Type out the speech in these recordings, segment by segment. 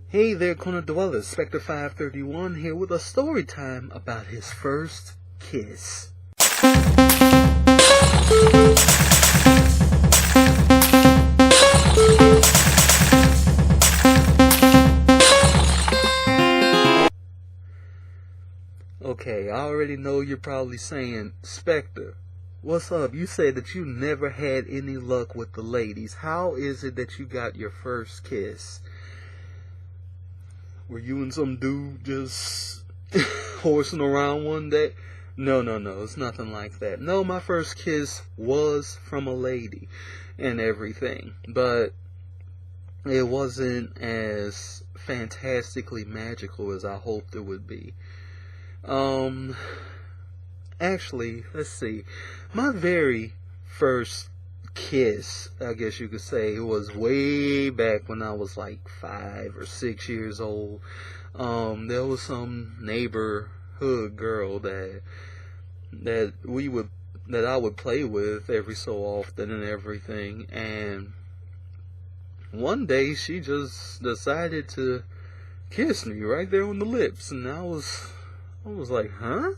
Hey there, corner dwellers. Spec 531 here with a story time about his first kiss. Okay, I already know you're probably saying, Spectre, what's up? You said that you never had any luck with the ladies. How is it that you got your first kiss? Were you and some dude just horsing around one day? No, it's nothing like that. No, my first kiss was from a lady and everything, but it wasn't as fantastically magical as I hoped it would be. Actually, let's see. My very first kiss, I guess you could say, it was way back when I was like 5 or 6 years old. There was some neighborhood girl that I would play with every so often and everything, and one day she just decided to kiss me right there on the lips, and I was like, huh?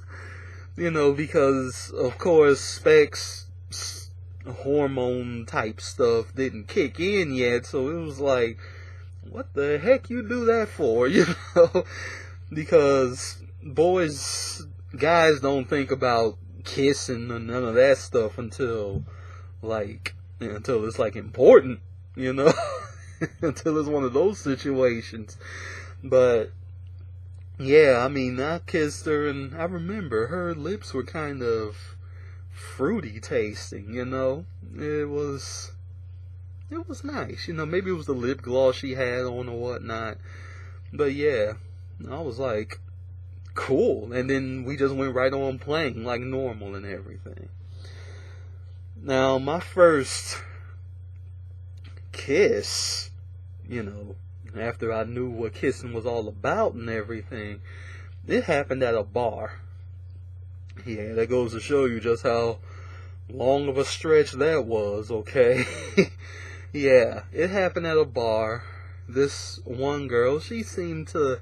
You know, because of course Spec's hormone type stuff didn't kick in yet, so it was like, what the heck you do that for? You know, because guys don't think about kissing and none of that stuff until it's like important, you know, until it's one of those situations. But yeah, I mean, I kissed her, and I remember her lips were kind of fruity tasting, you know. It was nice, you know. Maybe it was the lip gloss she had on or whatnot, but yeah, I was like, cool. And then we just went right on playing like normal and everything. Now, my first kiss, you know, after I knew what kissing was all about and everything, it happened at a bar. Yeah, that goes to show you just how long of a stretch that was, okay? Yeah, it happened at a bar. This one girl, she seemed to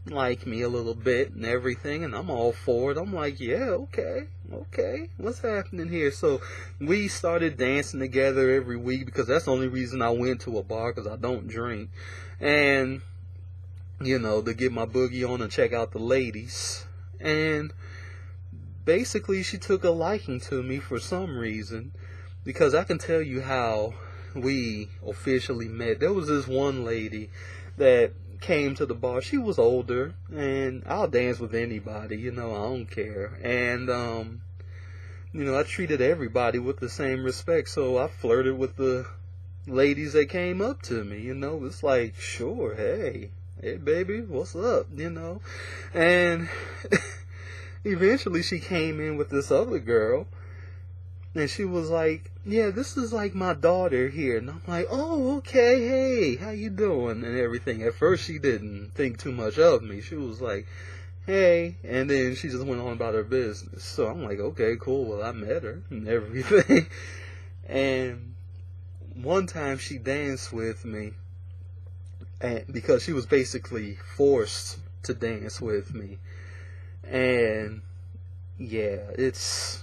like me a little bit and everything, and I'm all for it. I'm like, yeah, okay, what's happening here? So we started dancing together every week, because that's the only reason I went to a bar, because I don't drink. And, you know, to get my boogie on and check out the ladies. And basically, she took a liking to me for some reason, because I can tell you how we officially met. There was this one lady that came to the bar. She was older, and I'll dance with anybody, you know, I don't care. And, you know, I treated everybody with the same respect, so I flirted with the ladies that came up to me, you know. It's like, sure, hey baby, what's up, you know. And eventually she came in with this other girl, and she was like, yeah, this is like my daughter here. And I'm like, oh, okay, hey, how you doing and everything. At first she didn't think too much of me. She was like, hey, and then she just went on about her business. So I'm like, okay, cool, well, I met her and everything. And one time she danced with me, and because she was basically forced to dance with me. And yeah, it's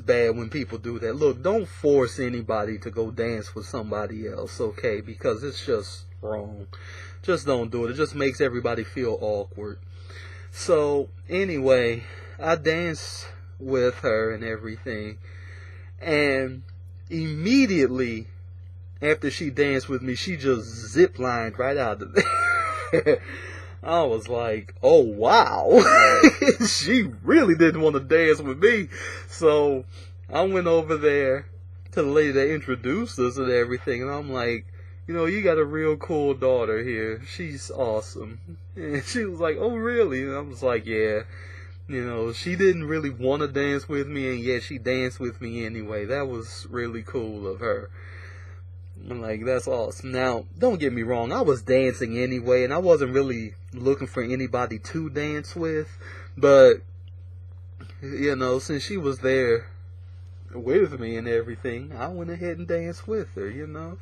bad when people do that. Look, don't force anybody to go dance with somebody else, okay? Because it's just wrong. Just don't do it. It just makes everybody feel awkward. So anyway, I danced with her and everything, and immediately after she danced with me, she just zip-lined right out of there. I was like, oh wow, she really didn't want to dance with me. So I went over there to the lady that introduced us and everything, and I'm like, you know, you got a real cool daughter here. She's awesome. And she was like, oh really? And I was like, yeah. You know, she didn't really want to dance with me, and yet she danced with me anyway. That was really cool of her. I'm like, that's awesome. Now, don't get me wrong, I was dancing anyway, and I wasn't really looking for anybody to dance with, but, you know, since she was there with me and everything, I went ahead and danced with her, you know.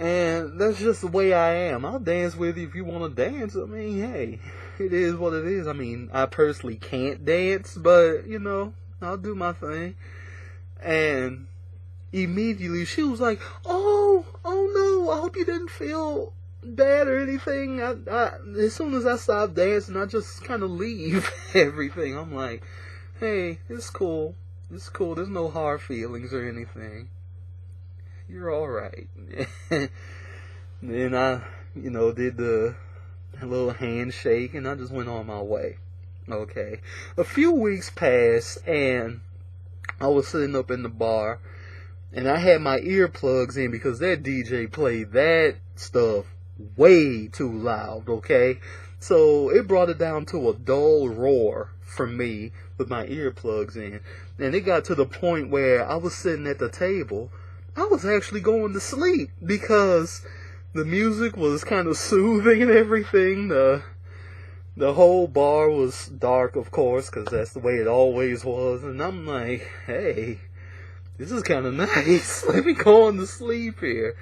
And that's just the way I am. I'll dance with you if you want to dance. I mean, hey, it is what it is. I mean, I personally can't dance, but, you know, I'll do my thing. And immediately she was like, oh no, I hope you didn't feel bad or anything. I as soon as I stop dancing, I just kind of leave everything. I'm like, hey, it's cool. It's cool. There's no hard feelings or anything. You're alright. Then I, you know, did the little handshake and I just went on my way. Okay. A few weeks passed and I was sitting up in the bar and I had my earplugs in because that DJ played that stuff way too loud, okay? So it brought it down to a dull roar for me with my earplugs in. And it got to the point where I was sitting at the table. I was actually going to sleep because the music was kind of soothing and everything. The whole bar was dark, of course, because that's the way it always was. And I'm like, hey, this is kind of nice. Let me go on to sleep here.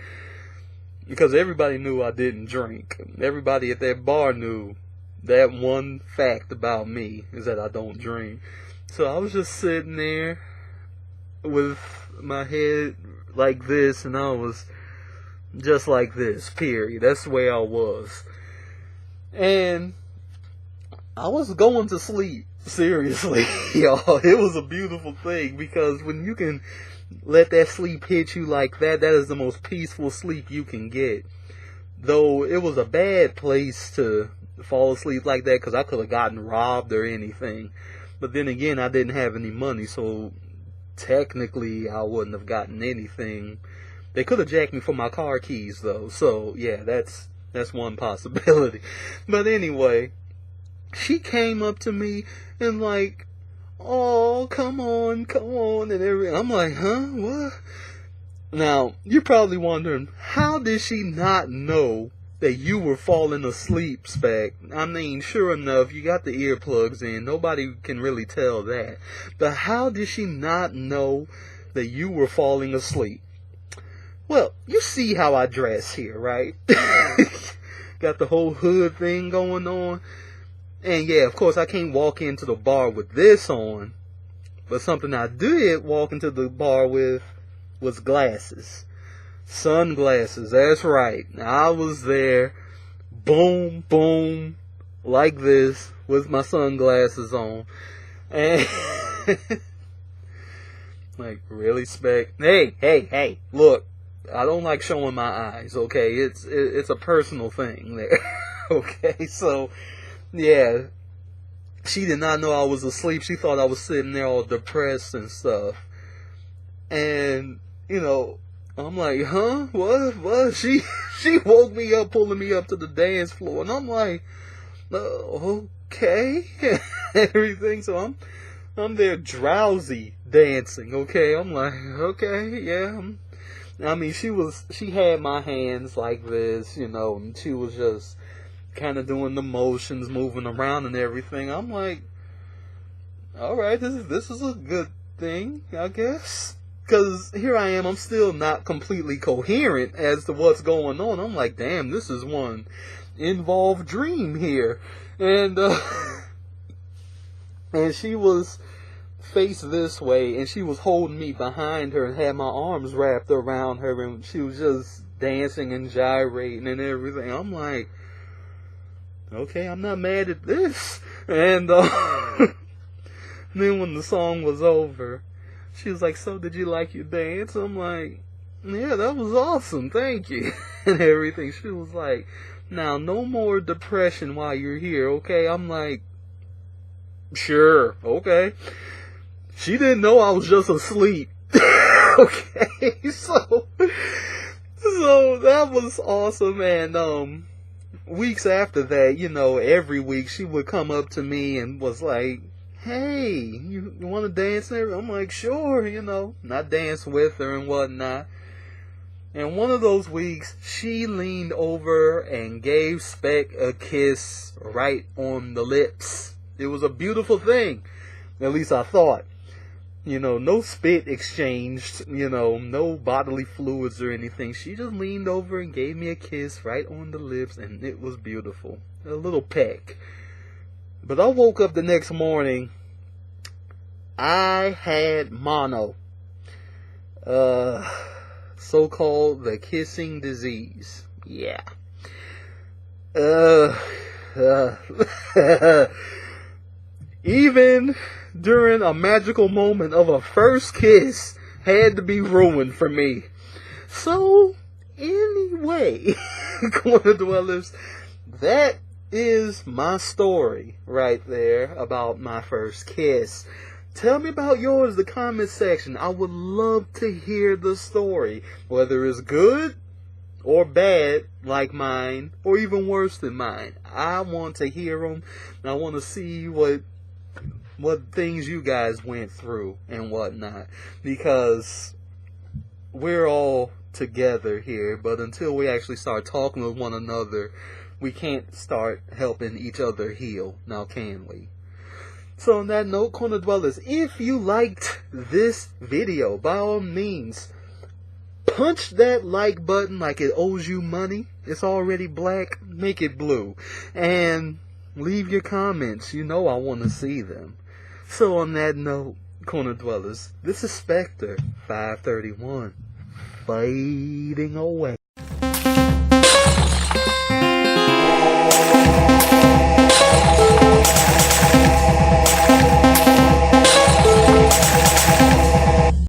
Because everybody knew I didn't drink. Everybody at that bar knew that one fact about me is that I don't drink. So I was just sitting there with my head like this, and I was just like this, period. That's the way I was. And I was going to sleep, seriously, y'all. It was a beautiful thing, because when you can let that sleep hit you like that, that is the most peaceful sleep you can get. Though it was a bad place to fall asleep like that, because I could have gotten robbed or anything. But then again, I didn't have any money, so technically I wouldn't have gotten anything. They could have jacked me for my car keys though, so yeah, that's one possibility. But anyway, she came up to me and like, oh, come on, and everything. I'm like, huh, what? Now, you're probably wondering, how did she not know that you were falling asleep, Spec? I mean, sure enough, you got the earplugs in. Nobody can really tell that. But how did she not know that you were falling asleep? Well, you see how I dress here, right? Got the whole hood thing going on. And yeah, of course, I can't walk into the bar with this on. But something I did walk into the bar with was glasses. Sunglasses, that's right. I was there, boom, boom, like this, with my sunglasses on. And, like, really, Spec? Hey, look, I don't like showing my eyes, okay? It's a personal thing there, okay? So, yeah, she did not know I was asleep. She thought I was sitting there all depressed and stuff. And, you know, I'm like, huh? What? She woke me up, pulling me up to the dance floor, and I'm like, okay, everything. So I'm there drowsy dancing. Okay, I'm like, okay, yeah. I mean, she had my hands like this, you know, and she was just kind of doing the motions, moving around and everything. I'm like, all right, this is a good thing, I guess. Because here I am, I'm still not completely coherent as to what's going on. I'm like, damn, this is one involved dream here. And, and she was faced this way, and she was holding me behind her and had my arms wrapped around her, and she was just dancing and gyrating and everything. I'm like, okay, I'm not mad at this. And, then when the song was over, she was like, so did you like your dance? I'm like, yeah, that was awesome, thank you. And everything. She was like, now, no more depression while you're here, okay? I'm like, sure, okay. She didn't know I was just asleep. Okay, so that was awesome. And weeks after that, you know, every week she would come up to me and was like, hey, you want to dance there? I'm like, sure, you know. And I danced with her and whatnot. And one of those weeks, she leaned over and gave Spec a kiss right on the lips. It was a beautiful thing. At least I thought. no spit exchanged, no bodily fluids or anything. She just leaned over and gave me a kiss right on the lips, and it was beautiful. A little peck. But I woke up the next morning, I had mono. So-called the kissing disease. Yeah. Even during a magical moment of a first kiss had to be ruined for me. So, anyway, Corner Dwellers, that is my story right there about my first kiss. Tell me about yours in the comment section. I would love to hear the story, whether it's good or bad like mine, or even worse than mine. I want to hear them, and I want to see what things you guys went through and whatnot, because we're all together here, but until we actually start talking with one another, we can't start helping each other heal, now can we? So on that note, Corner Dwellers, if you liked this video, by all means, punch that like button like it owes you money. It's already black, make it blue. And leave your comments, I want to see them. So on that note, Corner Dwellers, this is Spectre 531, fading away.